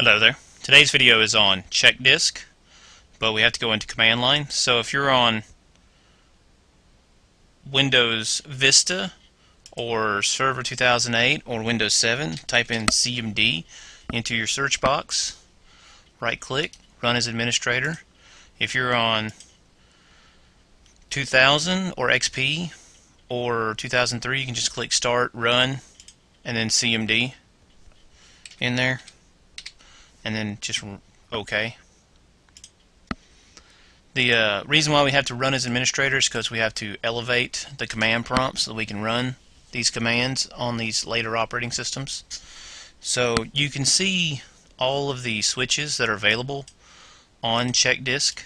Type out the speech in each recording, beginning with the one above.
Hello there. Today's video is on check disk, but we have to go into command line. So if you're on Windows Vista or Server 2008 or Windows 7, type in CMD into your search box, right click, run as administrator. If you're on 2000 or XP or 2003, you can just click start, run, and then CMD in there, and then just OK. The reason why we have to run as administrator is because we have to elevate the command prompt so that we can run these commands on these later operating systems. So you can see all of the switches that are available on check disk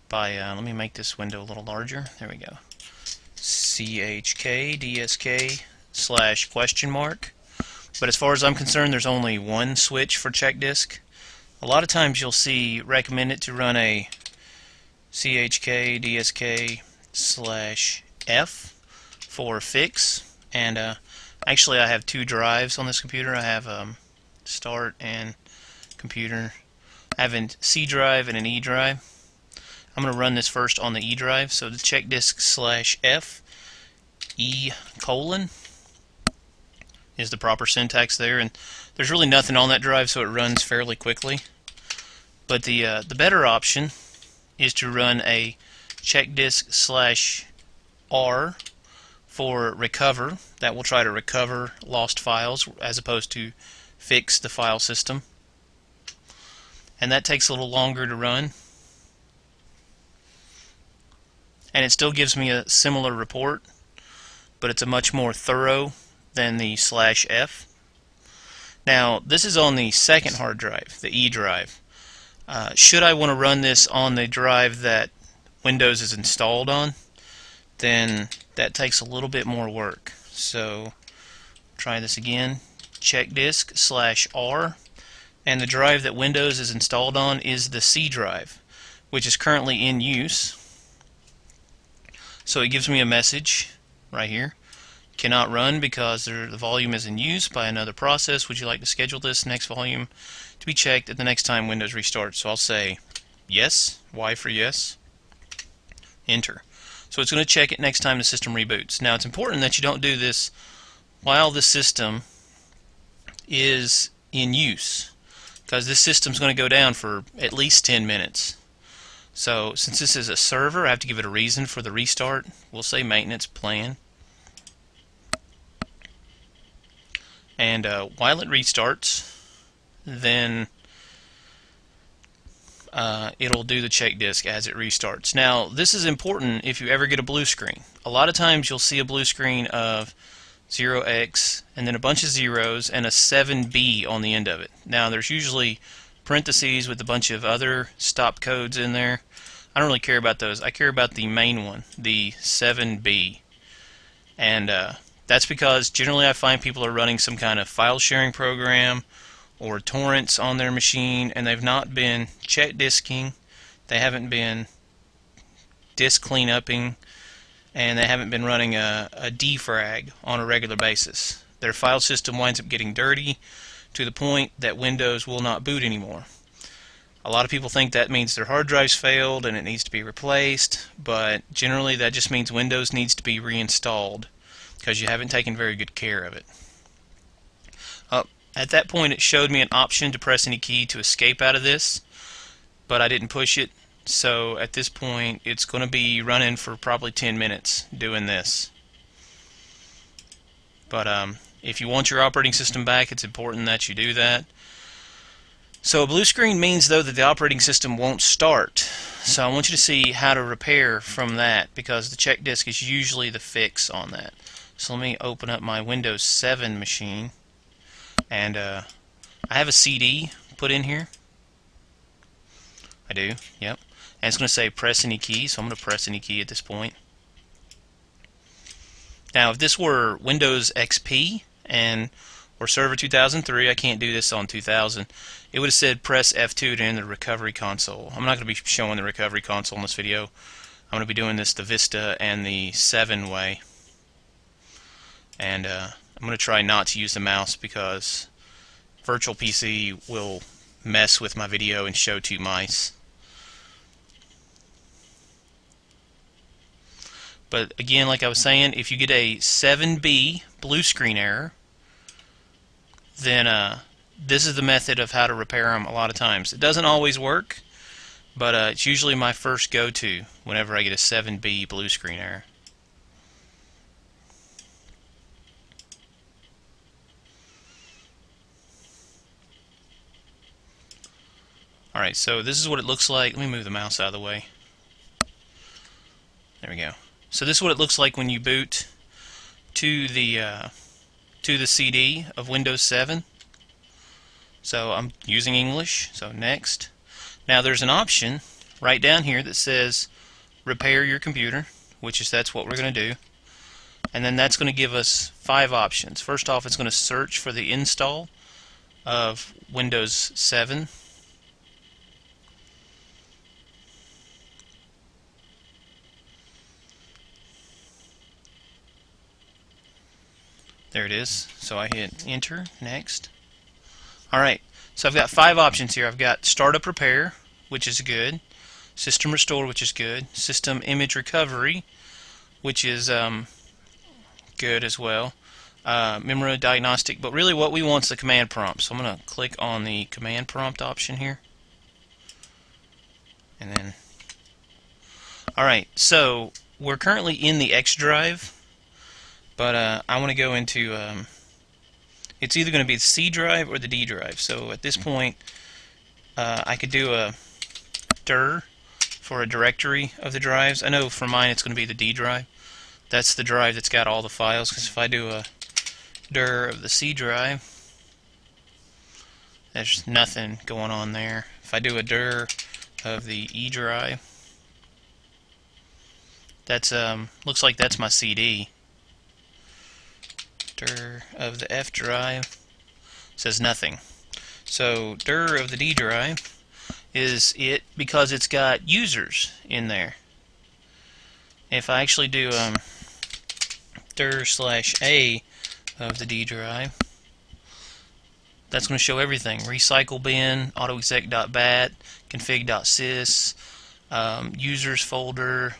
by, let me make this window a little larger. There we go. CHKDSK/?. But as far as I'm concerned, there's only one switch for check disk. A lot of times you'll see recommended to run a CHKDSK/F for fix, and actually I have two drives on this computer. I have start and computer. I have a C drive and an E drive. I'm going to run this first on the E drive, so the check disk/F E:" is the proper syntax there, and there's really nothing on that drive, so it runs fairly quickly. But the better option is to run a check disk/R for recover. That will try to recover lost files as opposed to fix the file system, and that takes a little longer to run, and it still gives me a similar report, but it's a much more thorough than the /F. Now this is on the second hard drive, the E drive. Should I want to run this on the drive that Windows is installed on, then that takes a little bit more work. So try this again, check disk/R, and the drive that Windows is installed on is the C drive, which is currently in use. So it gives me a message right here. Cannot run because the volume is in use by another process. Would you like to schedule this next volume to be checked at the next time Windows restarts? So I'll say yes, Y for yes, enter. So it's going to check it next time the system reboots. Now it's important that you don't do this while the system is in use, because this system's going to go down for at least 10 minutes. So since this is a server, I have to give it a reason for the restart. We'll say maintenance plan. And while it restarts, then it'll do the check disk as it restarts. Now this is important if you ever get a blue screen. A lot of times you'll see a blue screen of 0x and then a bunch of zeros and a 7B on the end of it. Now there's usually parentheses with a bunch of other stop codes in there. I don't really care about those. I care about the main one, the 7B. And that's because generally I find people are running some kind of file sharing program or torrents on their machine, and they've not been check disking, they haven't been disk cleanupping, and they haven't been running a defrag on a regular basis. Their file system winds up getting dirty to the point that Windows will not boot anymore. A lot of people think that means their hard drives failed and it needs to be replaced, but generally that just means Windows needs to be reinstalled because you haven't taken very good care of it. At that point it showed me an option to press any key to escape out of this, but I didn't push it, so at this point it's going to be running for probably 10 minutes doing this. But if you want your operating system back, it's important that you do that. So a blue screen means though that the operating system won't start. So I want you to see how to repair from that, because the check disk is usually the fix on that. So let me open up my Windows 7 machine, and I have a CD put in here. I do, yep. And it's going to say press any key, so I'm going to press any key at this point. Now if this were Windows XP or Server 2003, I can't do this on 2000, it would have said press F2 to enter the recovery console. I'm not going to be showing the recovery console in this video. I'm going to be doing this the Vista and the 7 way. And I'm going to try not to use the mouse because virtual PC will mess with my video and show two mice. But again, like I was saying, if you get a 7B blue screen error, then this is the method of how to repair them a lot of times. It doesn't always work, but it's usually my first go-to whenever I get a 7B blue screen error. Alright, so this is what it looks like. Let me move the mouse out of the way. There we go. So this is what it looks like when you boot to the CD of Windows 7. So I'm using English, so next. Now there's an option right down here that says repair your computer, that's what we're going to do. And then that's going to give us 5 options. First off, it's going to search for the install of Windows 7. There it is. So I hit enter, next. Alright, so I've got 5 options here. I've got startup repair, which is good, system restore, which is good, system image recovery, which is good as well, memory diagnostic, but really what we want is the command prompt. So I'm going to click on the command prompt option here. And then, alright, so we're currently in the X drive. But I want to go into, it's either going to be the C drive or the D drive. So at this point, I could do a dir for a directory of the drives. I know for mine it's going to be the D drive. That's the drive that's got all the files, because if I do a dir of the C drive, there's nothing going on there. If I do a dir of the E drive, that's looks like that's my CD. Dir of the F drive says nothing. So dir of the D drive is it because it's got users in there. If I actually do dir/A of the D drive, that's going to show everything: recycle bin, autoexec.bat, config.sys, users folder.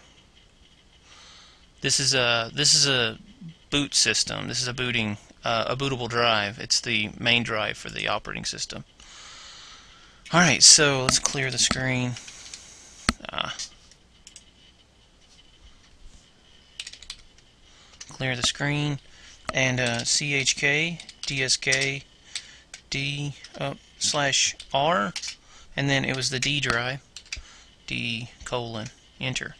This is a boot system. This is a bootable drive. It's the main drive for the operating system. Alright, so let's clear the screen. Clear the screen, and chk dsk d /r, and then it was the D drive, enter.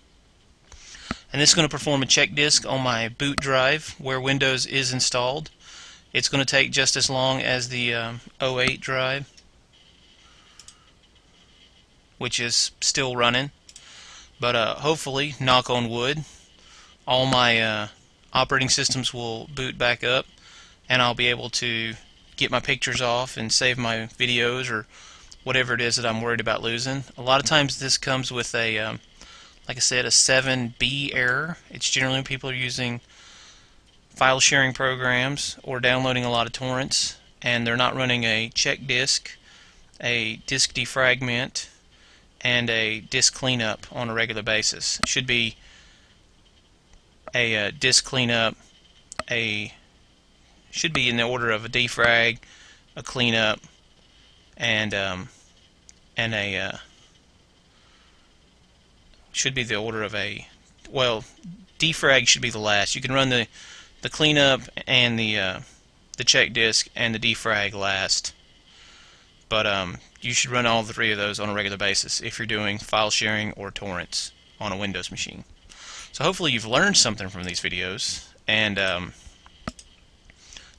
And this is going to perform a check disk on my boot drive where Windows is installed. It's going to take just as long as the 08 drive, which is still running. But hopefully, knock on wood, all my operating systems will boot back up, and I'll be able to get my pictures off and save my videos or whatever it is that I'm worried about losing. A lot of times this comes with a like I said, a 7B error. It's generally when people are using file sharing programs or downloading a lot of torrents and they're not running a check disk, a disk defragment, and a disk cleanup on a regular basis. It should be a disk cleanup, should be in the order of a defrag, a cleanup, and a should be the order of a, well, defrag should be the last. You can run the cleanup and the check disk and the defrag last, but you should run all 3 of those on a regular basis if you're doing file sharing or torrents on a Windows machine. So hopefully you've learned something from these videos, and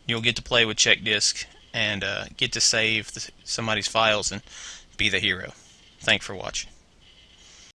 you'll get to play with check disk and get to save somebody's files and be the hero. Thanks for watching.